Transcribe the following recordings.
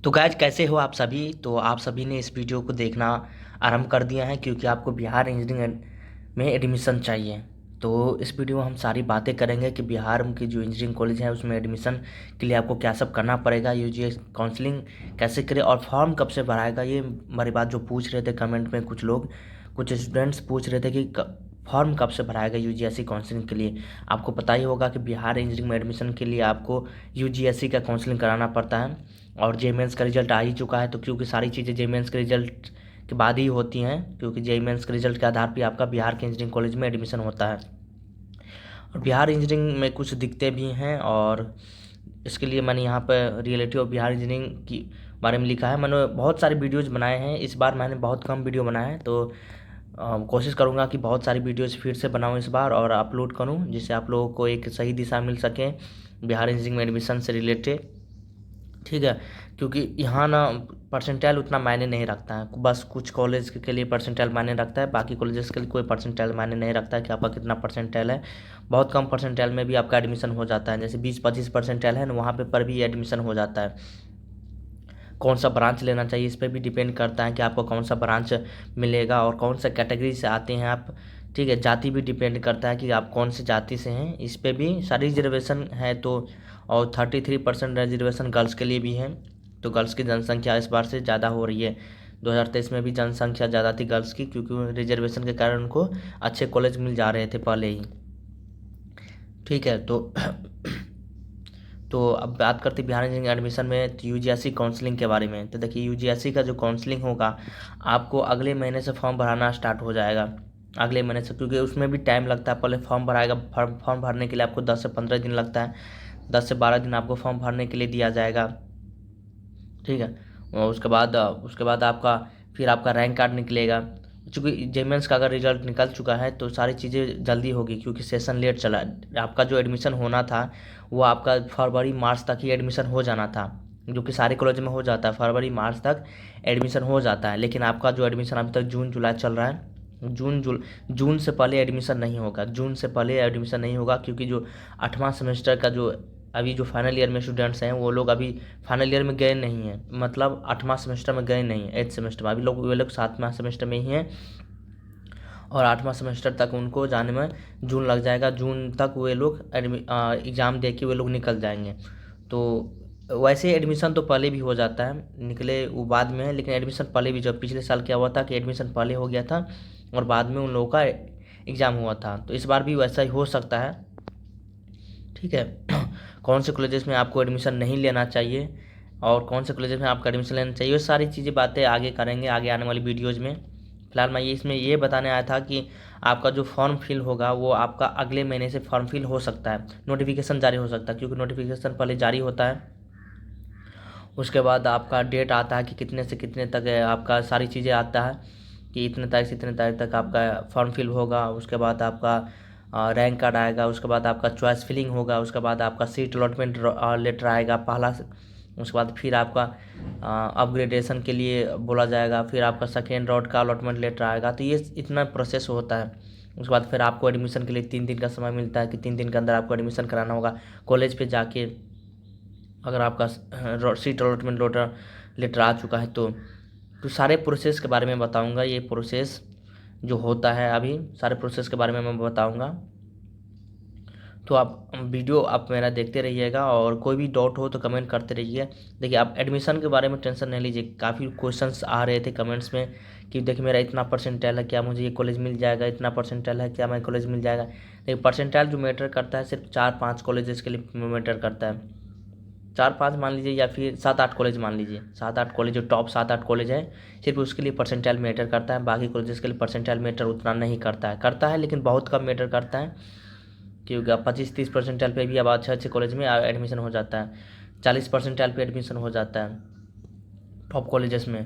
तो गाइज कैसे हो आप सभी। तो आप सभी ने इस वीडियो को देखना आरंभ कर दिया है क्योंकि आपको बिहार इंजीनियरिंग में एडमिशन चाहिए। तो इस वीडियो में हम सारी बातें करेंगे कि बिहार की जो इंजीनियरिंग कॉलेज है उसमें एडमिशन के लिए आपको क्या सब करना पड़ेगा, यूजीसी काउंसलिंग कैसे करें और फॉर्म कब से भराएगा। ये हमारी बात जो पूछ रहे थे कमेंट में कुछ लोग, कुछ स्टूडेंट्स पूछ रहे थे कि फॉर्म कब से भराएगा यूजीसी काउंसलिंग के लिए। आपको पता ही होगा कि बिहार इंजीनियरिंग में एडमिशन के लिए आपको यूजीसी का काउंसलिंग कराना पड़ता है और जे मेंस का रिजल्ट आ ही चुका है। तो क्योंकि सारी चीज़ें जे मेंस के रिजल्ट के बाद ही होती हैं, क्योंकि जे मेंस के रिजल्ट के आधार पर आपका बिहार के इंजीनियरिंग कॉलेज में एडमिशन होता है। और बिहार इंजीनियरिंग में कुछ दिक्कतें भी हैं और इसके लिए मैंने यहाँ पर रियलिटी ऑफ बिहार इंजीनियरिंग की बारे में लिखा है। मैंने बहुत सारे वीडियोज़ बनाए हैं, इस बार मैंने बहुत कम वीडियो बनाए हैं। तो कोशिश करूँगा कि बहुत सारी वीडियोज़ फिर से बनाऊँ इस बार और अपलोड करूँ, जिससे आप लोगों को एक सही दिशा मिल सके बिहार इंजीनियरिंग में एडमिशन से रिलेटेड। ठीक है, क्योंकि यहाँ ना परसेंटाइल उतना मायने नहीं रखता है, बस कुछ कॉलेज के लिए परसेंटाइल मायने रखता है, बाकी कॉलेजेस के लिए कोई परसेंटाइल मायने नहीं रखता है कि आपका कितना परसेंटाइल है। बहुत कम परसेंटाइल में भी आपका एडमिशन हो जाता है, जैसे 20-25 परसेंटाइल है ना, वहाँ पे पर भी एडमिशन हो जाता है। कौन सा ब्रांच लेना चाहिए इस पर भी डिपेंड करता है कि आपको कौन सा ब्रांच मिलेगा और कौन सा कैटेगरी से आते हैं आप। ठीक है, जाति भी डिपेंड करता है कि आप कौन सी जाति से हैं, इस पर भी सारी रिजर्वेशन है। तो और 33% रिजर्वेशन गर्ल्स के लिए भी है। तो गर्ल्स की जनसंख्या इस बार से ज़्यादा हो रही है। 2023 में भी जनसंख्या ज़्यादा थी गर्ल्स की, क्योंकि रिजर्वेशन के कारण उनको अच्छे कॉलेज मिल जा रहे थे पहले ही। ठीक है, तो अब बात करते हैं बिहार इंजीनियरिंग एडमिशन में यूजीसी काउंसलिंग के बारे में। तो देखिए, यूजीसी का जो काउंसलिंग होगा आपको अगले महीने से फॉर्म भराना स्टार्ट हो जाएगा, अगले महीने से, क्योंकि उसमें भी टाइम लगता है। पहले फॉर्म भराएगा, फॉर्म भरने के लिए आपको 10 से 15 दिन लगता है, 10 से 12 दिन आपको फॉर्म भरने के लिए दिया जाएगा। ठीक है, और उसके बाद आपका फिर आपका रैंक कार्ड निकलेगा। चूँकि जेमेंस का अगर रिजल्ट निकल चुका है तो सारी चीज़ें जल्दी होगी, क्योंकि सेशन लेट चला। आपका जो एडमिशन होना था वो आपका फरवरी मार्च तक ही एडमिशन हो जाना था, जो कि सारे कॉलेज में हो जाता है, फरवरी मार्च तक एडमिशन हो जाता है। लेकिन आपका जो एडमिशन अभी तक जून जुलाई चल रहा है, जून से पहले एडमिशन नहीं होगा, जून से पहले एडमिशन नहीं होगा, क्योंकि जो 8वां सेमेस्टर का जो अभी जो फाइनल ईयर में स्टूडेंट्स हैं वो लोग अभी फाइनल ईयर में गए नहीं हैं, मतलब 8वां सेमेस्टर में गए नहीं हैं, 8th सेमेस्टर में। अभी वे लोग 7वां सेमेस्टर में ही हैं और 8वां सेमेस्टर तक उनको जाने में जून लग जाएगा। जून तक वे लोग एग्ज़ाम दे के वे लोग निकल जाएंगे। तो वैसे एडमिशन तो पहले भी हो जाता है, निकले वो बाद में है, लेकिन एडमिशन पहले भी, जब पिछले साल क्या हुआ था कि एडमिशन पहले हो गया था और बाद में उन लोगों का एग्ज़ाम हुआ था। तो इस बार भी वैसा ही हो सकता है। ठीक है, कौन से कॉलेजेस में आपको एडमिशन नहीं लेना चाहिए और कौन से कॉलेजेस में आपका एडमिशन लेना चाहिए, ये सारी चीज़ें बातें आगे करेंगे आगे आने वाली वीडियोज़ में। फिलहाल मैं इसमें ये बताने आया था कि आपका जो फॉर्म फिल होगा वो आपका अगले महीने से फॉर्म फिल हो सकता है, नोटिफिकेशन जारी हो सकता है, क्योंकि नोटिफिकेशन पहले जारी होता है, उसके बाद आपका डेट आता है कि कितने से कितने तक है, आपका सारी चीज़ें आता है कि इतने तारीख से इतने तारीख तक आपका फॉर्म फिल होगा। उसके बाद आपका रैंक कार्ड आएगा, उसके बाद आपका चॉइस फिलिंग होगा, उसके बाद आपका सीट अलॉटमेंट लेटर आएगा पहला उसके बाद फिर आपका अपग्रेडेशन के लिए बोला जाएगा, फिर आपका सेकेंड राउंड का अलॉटमेंट लेटर आएगा। तो ये इतना प्रोसेस होता है। उसके बाद फिर आपको एडमिशन के लिए 3 दिन का समय मिलता है कि 3 दिन के अंदर आपको एडमिशन कराना होगा कॉलेज पे जाके। अगर आपका सीट अलॉटमेंट लेटर आ चुका है तो सारे प्रोसेस के बारे में बताऊंगा। ये प्रोसेस जो होता है अभी, सारे प्रोसेस के बारे में मैं बताऊंगा। तो आप वीडियो आप मेरा देखते रहिएगा और कोई भी डाउट हो तो कमेंट करते रहिए। देखिए, आप एडमिशन के बारे में टेंशन नहीं लीजिए। काफ़ी क्वेश्चंस आ रहे थे कमेंट्स में कि देखिए मेरा इतना परसेंटाइल है, क्या मुझे ये कॉलेज मिल जाएगा, इतना परसेंटाइल है क्या मैं कॉलेज मिल जाएगा। देखिए, परसेंटाइल जो मैटर करता है सिर्फ 4-5 कॉलेजेस के लिए मैटर करता है। 4-5 मान लीजिए या फिर 7-8 कॉलेज मान लीजिए, 7-8 कॉलेज, जो टॉप 7-8 कॉलेज है सिर्फ उसके लिए परसेंटाइल मैटर करता है। बाकी कॉलेजेस के लिए परसेंटाइल मैटर उतना नहीं करता है, लेकिन बहुत कम मैटर करता है, क्योंकि अब 25-30 परसेंटाइल पे भी अब अच्छे अच्छे कॉलेज में एडमिशन हो जाता है, 40 परसेंटाइल पे एडमिशन हो जाता है टॉप कॉलेजेस में।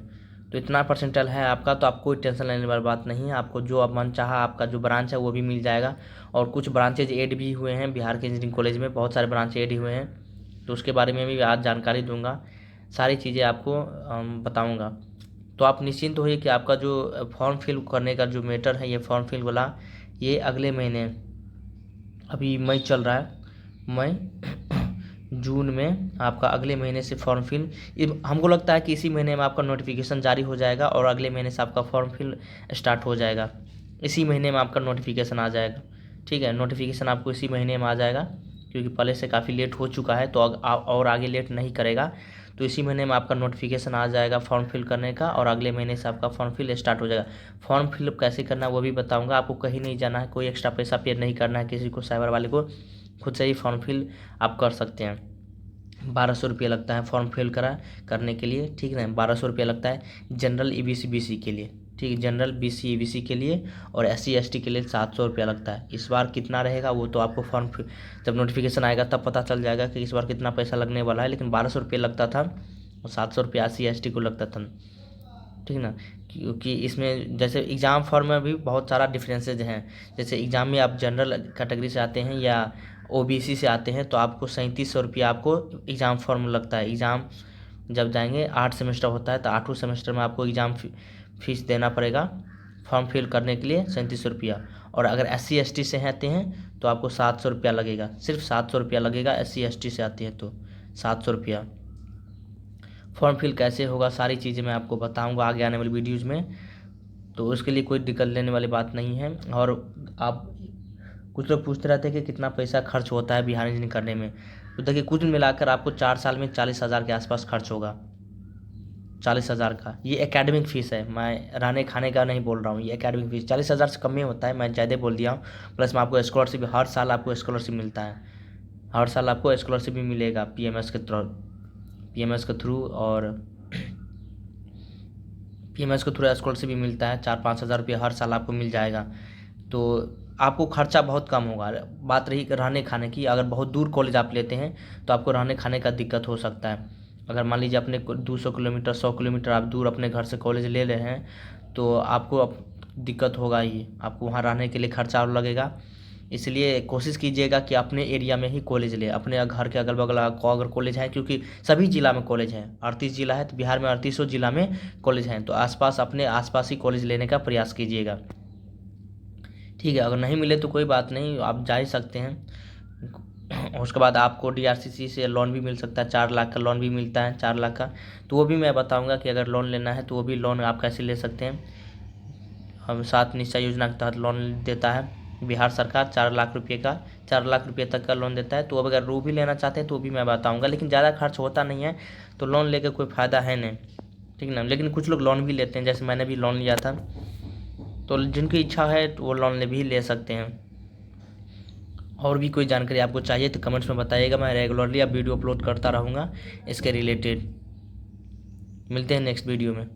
तो इतना परसेंटाइल है आपका तो आपको कोई टेंशन लेने वाली बात नहीं है। आपको जो अब मन चाहा आपका जो ब्रांच है वो भी मिल जाएगा। और कुछ ब्रांचेज ऐड भी हुए हैं बिहार के इंजीनियरिंग कॉलेज में, बहुत सारे ब्रांच ऐड हुए हैं, तो उसके बारे में भी आज जानकारी दूंगा, सारी चीज़ें आपको बताऊंगा। तो आप निश्चिंत होइए कि आपका जो फॉर्म फिल करने का जो मैटर है, ये फॉर्म फिल वाला, ये अगले महीने, अभी मई चल रहा है, मई जून में आपका अगले महीने से फॉर्म फिल, हमको लगता है कि इसी महीने में आपका नोटिफिकेशन जारी हो जाएगा और अगले महीने से आपका फॉर्म फिल स्टार्ट हो जाएगा। इसी महीने में आपका नोटिफिकेशन आ जाएगा। ठीक है, नोटिफिकेशन आपको इसी महीने में आ जाएगा, क्योंकि पहले से काफ़ी लेट हो चुका है, तो और आगे लेट नहीं करेगा। तो इसी महीने में आपका नोटिफिकेशन आ जाएगा फॉर्म फिल करने का, और अगले महीने से आपका फॉर्म फिल स्टार्ट हो जाएगा। फॉर्म फिल कैसे करना है वो भी बताऊंगा। आपको कहीं नहीं जाना है, कोई एक्स्ट्रा पैसा पे नहीं करना है किसी को, साइबर वाले को, खुद से ही फॉर्म फिल आप कर सकते हैं। 1200 रुपये लगता है फॉर्म फिल करने के लिए। ठीक है ना, 1200 रुपये लगता है जनरल EBC BC के लिए। ठीक है, जनरल BC EBC के लिए, और SC ST के लिए 700 रुपया लगता है। इस बार कितना रहेगा वो तो आपको फॉर्म जब नोटिफिकेशन आएगा तब पता चल जाएगा कि इस बार कितना पैसा लगने वाला है। लेकिन 1200 रुपये लगता था और 700 रुपया SC ST को लगता था। ठीक ना, क्योंकि इसमें जैसे एग्ज़ाम फॉर्म में भी बहुत सारा डिफरेंसेज हैं। जैसे एग्ज़ाम में आप जनरल कैटेगरी से आते हैं या OBC से आते हैं तो आपको 3700 रुपया आपको एग्ज़ाम फॉर्म लगता है। एग्ज़ाम जब जाएंगे 8 सेमेस्टर होता है, तो 8वें सेमेस्टर में आपको एग्ज़ाम फीस देना पड़ेगा फॉर्म फिल करने के लिए, 3700 रुपया। और अगर SC ST से आते हैं तो आपको 700 रुपया लगेगा, सिर्फ 700 रुपया लगेगा। SC ST से आते हैं तो 700 रुपया। फॉर्म फिल कैसे होगा सारी चीज़ें मैं आपको बताऊंगा आगे आने वाली वीडियोज़ में, तो उसके लिए कोई दिक्कत लेने वाली बात नहीं है। और आप कुछ लोग पूछते रहते हैं कि कितना पैसा खर्च होता है बिहार इंजीनियरिंग करने में, तो देखिए कुछ मिलाकर आपको 4 साल में 40,000 के आसपास खर्च होगा। 40,000 का ये एकेडमिक फ़ीस है, मैं रहने खाने का नहीं बोल रहा हूँ। ये एकेडमिक फ़ीस 40,000 से कम में होता है, मैं ज़्यादा बोल दिया हूँ। प्लस में आपको स्कॉलरशिप, हर साल आपको स्कॉलरशिप मिलता है, हर साल आपको स्कॉलरशिप भी मिलेगा PMS के थ्रू, और PMS के थ्रू स्कॉलरशिप भी मिलता है। 4-5 हज़ार रुपये हर साल आपको मिल जाएगा, तो आपको खर्चा बहुत कम होगा। बात रही रहने खाने की, अगर बहुत दूर कॉलेज आप लेते हैं तो आपको रहने खाने का दिक्कत हो सकता है। अगर मान लीजिए अपने 200 किलोमीटर 100 किलोमीटर आप दूर अपने घर से कॉलेज ले रहे हैं तो आपको दिक्कत होगा ही, आपको वहाँ रहने के लिए खर्चा और लगेगा। इसलिए कोशिश कीजिएगा कि अपने एरिया में ही कॉलेज ले, अपने घर के अगल बगल को अगर कॉलेज है, क्योंकि सभी ज़िला में कॉलेज है। 38 ज़िला है तो बिहार में 38 ज़िला में कॉलेज हैं, तो आसपास अपने आसपास ही कॉलेज लेने का प्रयास कीजिएगा। ठीक है, अगर नहीं मिले तो कोई बात नहीं, आप जा ही सकते हैं। उसके बाद आपको DRCC से लोन भी मिल सकता है, 4 लाख का लोन भी मिलता है, 4 लाख का। तो वो भी मैं बताऊंगा कि अगर लोन लेना है तो वो भी लोन आप कैसे ले सकते हैं। हम 7 निश्चय योजना के तहत लोन देता है बिहार सरकार, 4 लाख रुपये का, 4 लाख रुपये तक का लोन देता है। तो अब अगर वो भी लेना चाहते हैं तो वो भी मैं बताऊँगा, लेकिन ज़्यादा खर्च होता नहीं है, तो लोन लेकर कोई फ़ायदा है नहीं। ठीक ना, लेकिन कुछ लोग लोन भी लेते हैं, जैसे मैंने भी लोन लिया था। तो जिनकी इच्छा है तो वो लोन भी ले सकते हैं। और भी कोई जानकारी आपको चाहिए तो कमेंट्स में बताइएगा, मैं रेगुलरली अब वीडियो अपलोड करता रहूँगा इसके रिलेटेड। मिलते हैं नेक्स्ट वीडियो में।